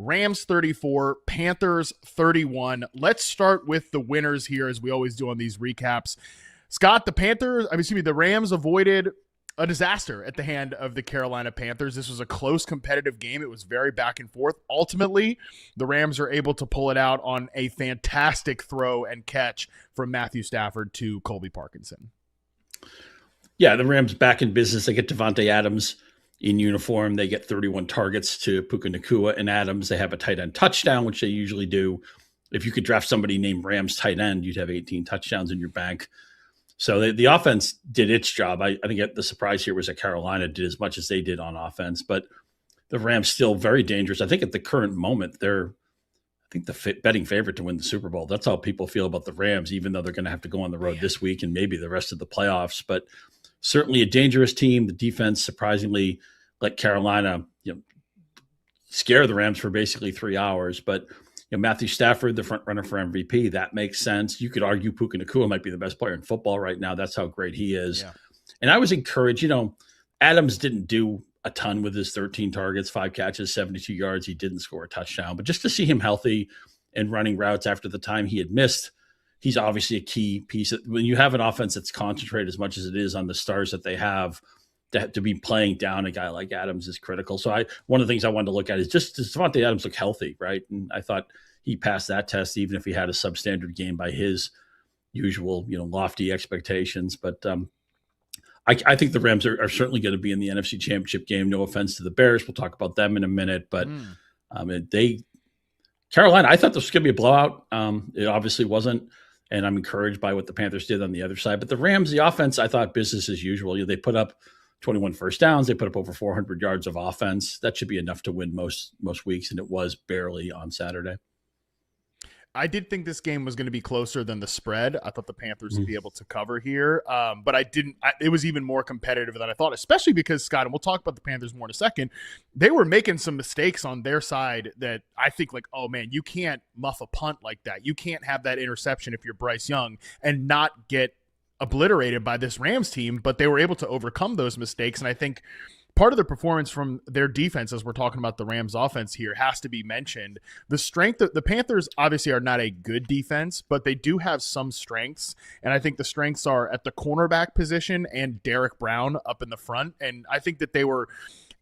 Rams 34, Panthers 31. Let's start with the winners here, as we always do on these recaps. Scott, the Rams avoided a disaster at the hand of the Carolina Panthers. This was a close competitive game. It was very back and forth. Ultimately, the Rams are able to pull it out on a fantastic throw and catch from Matthew Stafford to Colby Parkinson. Yeah, the Rams back in business. They get Davante Adams in uniform. They get 31 targets to Puka Nacua and Adams. They have a tight end touchdown, which they usually do. If you could draft somebody named Rams tight end, you'd have 18 touchdowns in your bank. So the offense did its job. I think the surprise here was that Carolina did as much as they did on offense, but the Rams still very dangerous. I think at the current moment, they're the betting favorite to win the Super Bowl. That's how people feel about the Rams, even though they're going to have to go on the road this week and maybe the rest of the playoffs. But certainly a dangerous team. The defense surprisingly let Carolina, scare the Rams for basically 3 hours. But Matthew Stafford, the front runner for MVP, that makes sense. You could argue Puka Nacua might be the best player in football right now. That's how great he is. Yeah. And I was encouraged. Adams didn't do a ton with his 13 targets, 5 catches, 72 yards. He didn't score a touchdown. But just to see him healthy and running routes after the time he had missed, he's obviously a key piece. When you have an offense that's concentrated as much as it is on the stars that they have, to be playing down a guy like Adams is critical. So one of the things I wanted to look at is just, does Davante Adams look healthy, right? And I thought he passed that test, even if he had a substandard game by his usual, lofty expectations. But I think the Rams are certainly going to be in the NFC Championship game. No offense to the Bears. We'll talk about them in a minute. But Carolina, I thought this was going to be a blowout. It obviously wasn't. And I'm encouraged by what the Panthers did on the other side. But the Rams, the offense, I thought business as usual. They put up 21 first downs. They put up over 400 yards of offense. That should be enough to win most weeks, and it was barely on Saturday. I did think this game was going to be closer than the spread. I thought the Panthers would be able to cover here, but I didn't. It was even more competitive than I thought, especially because, Scott, and we'll talk about the Panthers more in a second, they were making some mistakes on their side that I think, oh, man, you can't muff a punt like that. You can't have that interception if you're Bryce Young and not get obliterated by this Rams team, but they were able to overcome those mistakes. And I think part of the performance from their defense, as we're talking about the Rams offense here, has to be mentioned. The strength of the Panthers obviously are not a good defense, but they do have some strengths. And I think the strengths are at the cornerback position and Derek Brown up in the front. And I think that they were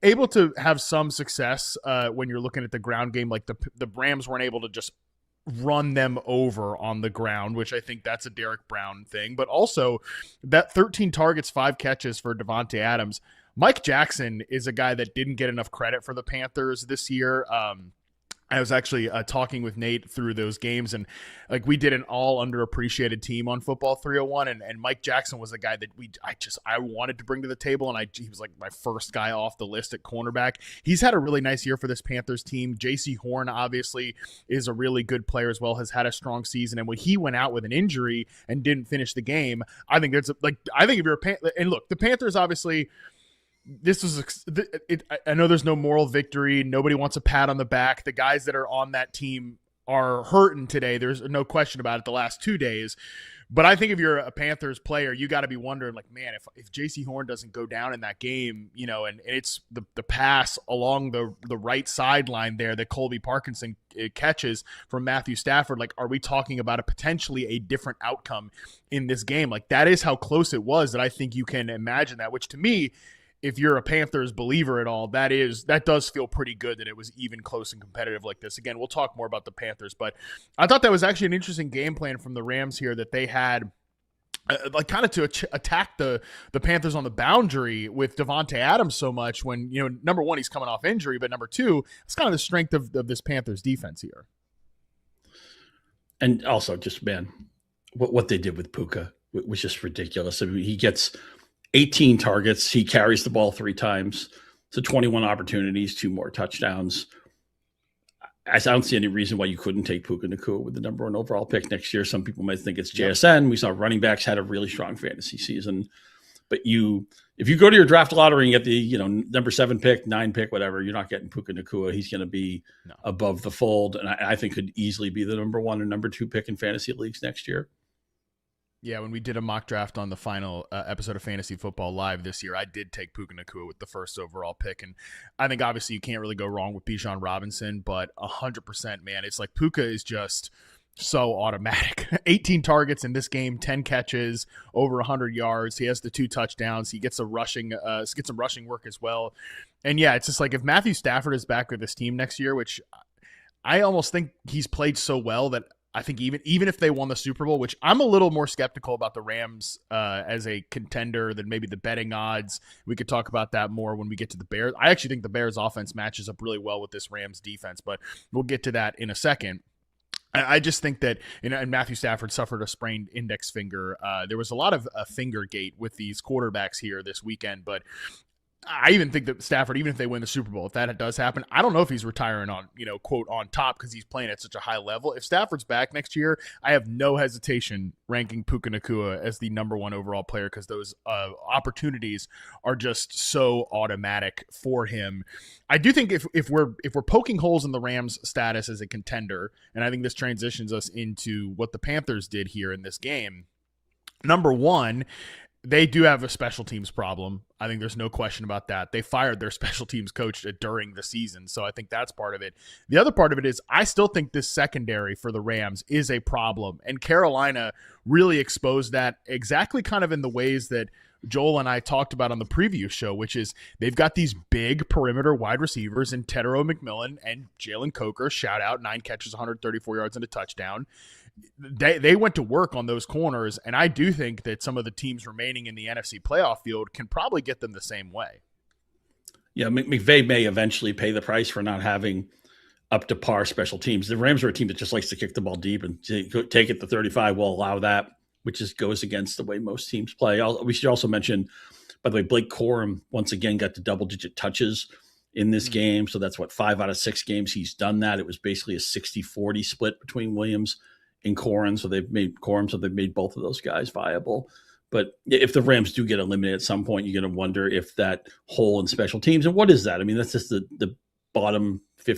able to have some success when you're looking at the ground game. Like the Rams weren't able to just run them over on the ground, which I think that's a Derek Brown thing. But also that 13 targets, 5 catches for Davante Adams. Mike Jackson is a guy that didn't get enough credit for the Panthers this year. I was actually talking with Nate through those games, and we did an all underappreciated team on Football 301, and Mike Jackson was a guy that I wanted to bring to the table, and he was my first guy off the list at cornerback. He's had a really nice year for this Panthers team. J.C. Horn obviously is a really good player as well, has had a strong season, and when he went out with an injury and didn't finish the game, I think if you're and look, the Panthers obviously. I know there's no moral victory. Nobody wants a pat on the back. The guys that are on that team are hurting today. There's no question about it the last 2 days. But I think if you're a Panthers player, you got to be wondering, man, if J.C. Horn doesn't go down in that game, and it's the pass along the right sideline there that Colby Parkinson catches from Matthew Stafford, are we talking about potentially a different outcome in this game? That is how close it was, that I think you can imagine that, which to me, if you're a Panthers believer at all, that does feel pretty good that it was even close and competitive like this. Again, we'll talk more about the Panthers, but I thought that was actually an interesting game plan from the Rams here, that they had kind of to attack the Panthers on the boundary with Davante Adams so much when, number one, he's coming off injury, but number two, it's kind of the strength of this Panthers defense here. And also just, man, what they did with Puka was just ridiculous. I mean, he gets 18 targets. He carries the ball 3 times. So 21 opportunities, 2 more touchdowns. I don't see any reason why you couldn't take Puka Nacua with the number 1 overall pick next year. Some people might think it's JSN. We saw running backs had a really strong fantasy season. But if you go to your draft lottery and get the number 7 pick, 9 pick, whatever, you're not getting Puka Nacua. He's going to be above the fold. And I think could easily be the number 1 or number 2 pick in fantasy leagues next year. Yeah, when we did a mock draft on the final episode of Fantasy Football Live this year, I did take Puka Nacua with the first overall pick. And I think obviously you can't really go wrong with Bijan Robinson, but 100%, man, it's like Puka is just so automatic. 18 targets in this game, 10 catches, over 100 yards. He has the 2 touchdowns. He gets some rushing work as well. And yeah, it's just like if Matthew Stafford is back with this team next year, which I almost think he's played so well that I think even if they won the Super Bowl, which I'm a little more skeptical about the Rams as a contender than maybe the betting odds. We could talk about that more when we get to the Bears. I actually think the Bears offense matches up really well with this Rams defense, but we'll get to that in a second. I just think that, and Matthew Stafford suffered a sprained index finger. There was a lot of finger gate with these quarterbacks here this weekend, but I even think that Stafford, even if they win the Super Bowl, if that does happen, I don't know if he's retiring on, quote, on top because he's playing at such a high level. If Stafford's back next year, I have no hesitation ranking Puka Nacua as the number 1 overall player because those opportunities are just so automatic for him. I do think if we're poking holes in the Rams' status as a contender, and I think this transitions us into what the Panthers did here in this game. Number 1, they do have a special teams problem. I think there's no question about that. They fired their special teams coach during the season, so I think that's part of it. The other part of it is I still think this secondary for the Rams is a problem, and Carolina really exposed that exactly kind of in the ways that Joel and I talked about on the preview show, which is they've got these big perimeter wide receivers in Tedero McMillan and Jalen Coker, shout out, 9 catches, 134 yards and a touchdown. They went to work on those corners, and I do think that some of the teams remaining in the NFC playoff field can probably get them the same way. Yeah, McVay may eventually pay the price for not having up to par special teams. The Rams are a team that just likes to kick the ball deep and take it to 35. Will allow that, which just goes against the way most teams play. We should also mention, by the way, Blake Corum once again got to double-digit touches in this game. So that's 5 out of 6 games he's done that. It was basically a 60-40 split between Williams and Corum, so they've made both of those guys viable. But if the Rams do get eliminated at some point, you're going to wonder if that hole in special teams, and what is that? I mean, that's just the bottom 10,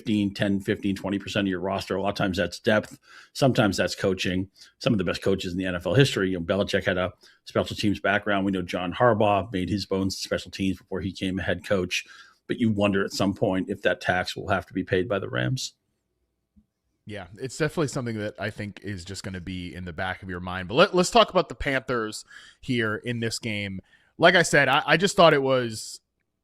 15, 20% of your roster. A lot of times that's depth. Sometimes that's coaching. Some of the best coaches in the NFL history, Belichick had a special teams background. We know John Harbaugh made his bones in special teams before he became a head coach. But you wonder at some point if that tax will have to be paid by the Rams. Yeah, it's definitely something that I think is just going to be in the back of your mind. But let's talk about the Panthers here in this game. Like I said, I just thought it was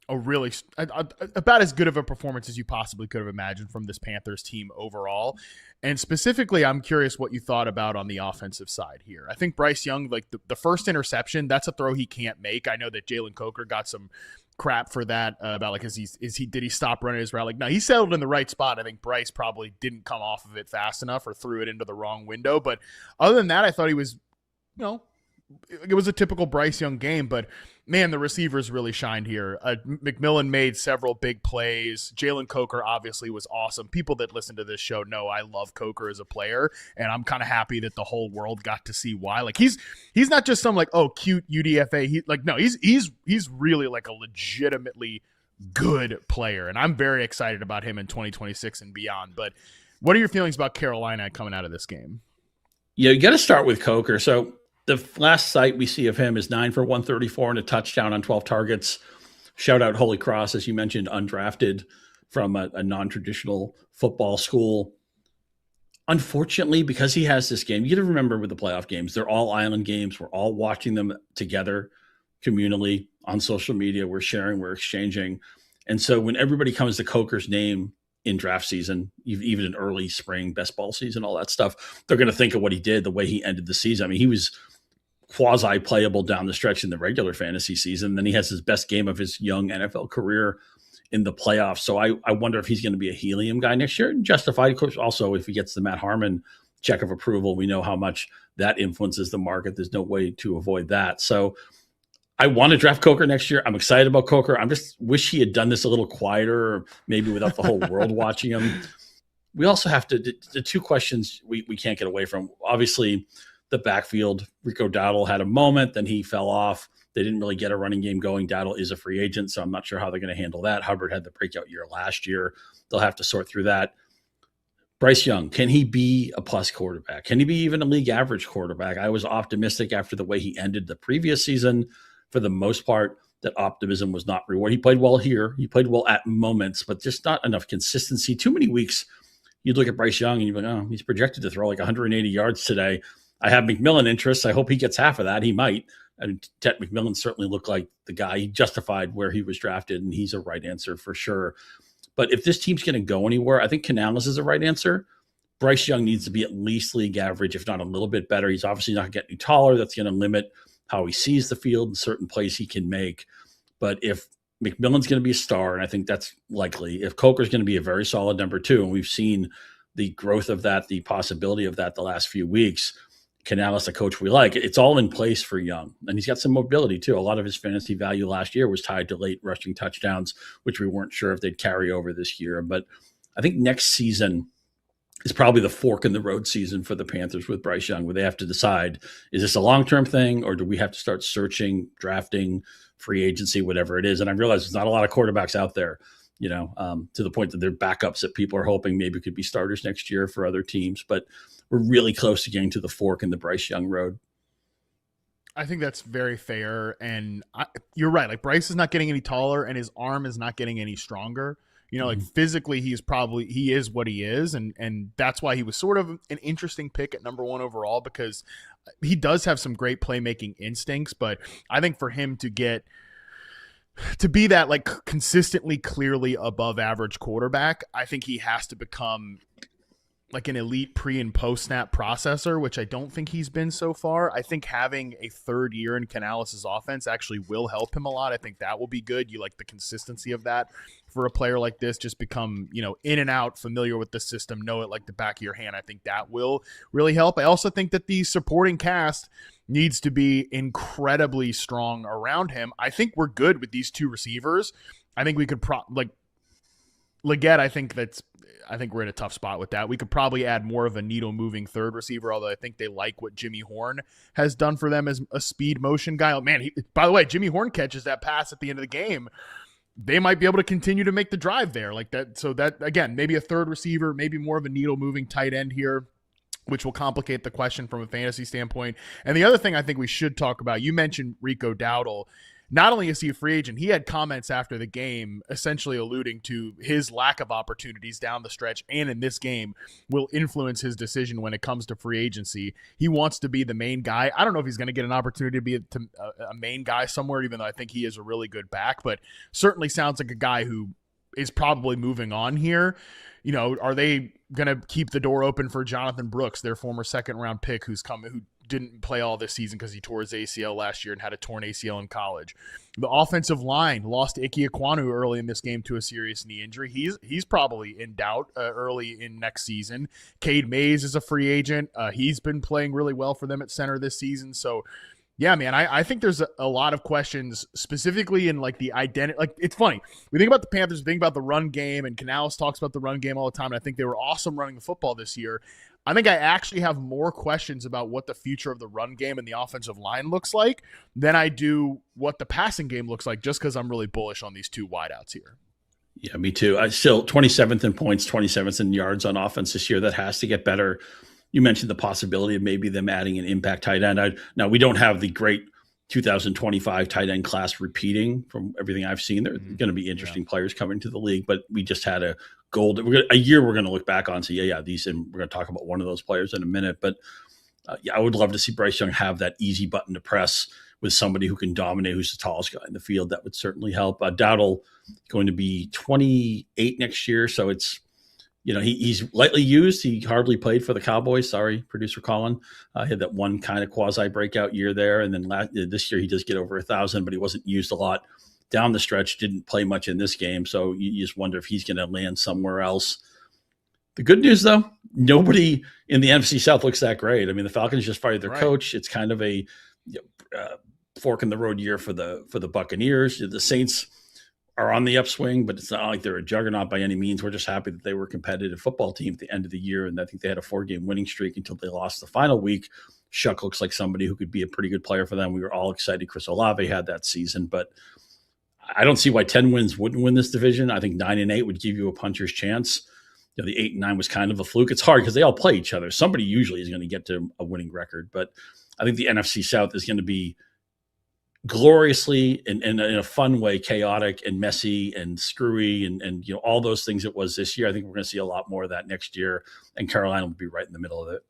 a really about as good of a performance as you possibly could have imagined from this Panthers team overall. And specifically, I'm curious what you thought about on the offensive side here. I think Bryce Young, like the first interception, that's a throw he can't make. I know that Jalen Coker got some crap for that about like did he stop running his route? Like, no, he settled in the right spot. I think Bryce probably didn't come off of it fast enough or threw it into the wrong window. But other than that, I thought he was, it was a typical Bryce Young game, but man, the receivers really shined here. McMillan made several big plays. Jalen Coker obviously was awesome. People that listen to this show know I love Coker as a player, and I'm kind of happy that the whole world got to see why. Like he's not just some like, oh, cute UDFA. He's really like a legitimately good player, and I'm very excited about him in 2026 and beyond. But what are your feelings about Carolina coming out of this game? Yeah, you got to start with Coker. So the last sight we see of him is 9 for 134 and a touchdown on 12 targets. Shout out Holy Cross, as you mentioned, undrafted from a non-traditional football school. Unfortunately, because he has this game, you got to remember with the playoff games, they're all island games. We're all watching them together communally on social media. We're sharing, we're exchanging. And so when everybody comes to Coker's name in draft season, even in early spring, best ball season, all that stuff, they're going to think of what he did, the way he ended the season. I mean, he was quasi-playable down the stretch in the regular fantasy season. Then he has his best game of his young NFL career in the playoffs. So I wonder if he's going to be a helium guy next year. And justified, of course, also if he gets the Matt Harmon check of approval, we know how much that influences the market. There's no way to avoid that. So I want to draft Coker next year. I'm excited about Coker. I just wish he had done this a little quieter, or maybe without the whole world watching him. We also have to, the two questions we can't get away from. Obviously, the backfield, Rico Dowdle had a moment, then he fell off. They didn't really get a running game going. Dowdle is a free agent, so I'm not sure how they're going to handle that. Hubbard had the breakout year last year. They'll have to sort through that. Bryce Young, can he be a plus quarterback? Can he be even a league average quarterback? I was optimistic after the way he ended the previous season. For the most part, that optimism was not rewarded. He played well here. He played well at moments, but just not enough consistency. Too many weeks, you'd look at Bryce Young and you'd be like, oh, he's projected to throw like 180 yards today. I have McMillan interests. I hope he gets half of that. He might. And Ted McMillan certainly looked like the guy. He justified where he was drafted, and he's a right answer for sure. But if this team's going to go anywhere, I think Canales is the right answer. Bryce Young needs to be at least league average, if not a little bit better. He's obviously not going to get any taller. That's going to limit how he sees the field and certain plays he can make. But if McMillan's going to be a star, and I think that's likely, if Coker's going to be a very solid number 2, and we've seen the growth of that, the possibility of that the last few weeks, Canales, a coach we like, it's all in place for Young. And he's got some mobility too. A lot of his fantasy value last year was tied to late rushing touchdowns, which we weren't sure if they'd carry over this year. But I think next season is probably the fork in the road season for the Panthers with Bryce Young, where they have to decide, is this a long-term thing, or do we have to start searching, drafting, free agency, whatever it is? And I realize there's not a lot of quarterbacks out there, to the point that they're backups that people are hoping maybe could be starters next year for other teams. But we're really close to getting to the fork in the Bryce Young road. I think that's very fair. And you're right. Like, Bryce is not getting any taller and his arm is not getting any stronger. Like, physically, he is what he is. And that's why he was sort of an interesting pick at number 1 overall, because he does have some great playmaking instincts. But I think for him to be that, like, consistently, clearly above average quarterback, I think he has to become like an elite pre and post snap processor, which I don't think he's been so far. I think having a third year in Canales' offense actually will help him a lot. I think that will be good. You like the consistency of that for a player like this, just become, in and out, familiar with the system, know it like the back of your hand. I think that will really help. I also think that the supporting cast needs to be incredibly strong around him. I think we're good with these 2 receivers. I think we could Leggett, I think we're in a tough spot with that. We could probably add more of a needle-moving third receiver, although I think they like what Jimmy Horn has done for them as a speed motion guy. Oh, man, by the way, Jimmy Horn catches that pass at the end of the game. They might be able to continue to make the drive there like that. So that, again, maybe a third receiver, maybe more of a needle-moving tight end here, which will complicate the question from a fantasy standpoint. And the other thing I think we should talk about, you mentioned Rico Dowdle. Not only is he a free agent, he had comments after the game essentially alluding to his lack of opportunities down the stretch and in this game will influence his decision when it comes to free agency. He wants to be the main guy. I don't know if he's going to get an opportunity to be a main guy somewhere, even though I think he is a really good back, but certainly sounds like a guy who is probably moving on here. Are they going to keep the door open for Jonathan Brooks, their former second-round pick who didn't play all this season because he tore his ACL last year and had a torn ACL in college? The offensive line lost Ike Ekwonu early in this game to a serious knee injury. He's probably in doubt early in next season. Cade Mays is a free agent. He's been playing really well for them at center this season. So, yeah, man, I think there's a lot of questions specifically in like the identity. Like, it's funny. We think about the Panthers, we think about the run game, and Canales talks about the run game all the time. And I think they were awesome running the football this year. I think I actually have more questions about what the future of the run game and the offensive line looks like than I do what the passing game looks like, just because I'm really bullish on these 2 wideouts here. Yeah, me too. I still 27th in points, 27th in yards on offense this year. That has to get better. You mentioned the possibility of maybe them adding an impact tight end. Now, we don't have the great 2025 tight end class repeating from everything I've seen. There are going to be interesting players coming to the league, but we just had a year we're going to look back on and say, these, and we're going to talk about one of those players in a minute. But I would love to see Bryce Young have that easy button to press with somebody who can dominate, who's the tallest guy in the field. That would certainly help. Dowdle going to be 28 next year, so it's, he's lightly used. He hardly played for the Cowboys. Sorry, producer Colin. He had that one kind of quasi breakout year there. And then this year he does get over 1,000, but he wasn't used a lot down the stretch, didn't play much in this game. So you just wonder if he's going to land somewhere else. The good news, though, nobody in the NFC South looks that great. I mean, the Falcons just fired their coach. It's kind of a fork in the road year for the Buccaneers. The Saints are on the upswing, but it's not like they're a juggernaut by any means. We're just happy that they were a competitive football team at the end of the year, and I think they had a 4-game winning streak until they lost the final week. Shuck looks like somebody who could be a pretty good player for them. We were all excited Chris Olave had that season, but I don't see why 10 wins wouldn't win this division. I think 9-8 would give you a puncher's chance. the 8-9 was kind of a fluke. It's hard because they all play each other. Somebody usually is going to get to a winning record, but I think the NFC South is going to be gloriously and in a fun way, chaotic and messy and screwy and all those things it was this year. I think we're going to see a lot more of that next year, and Carolina will be right in the middle of it.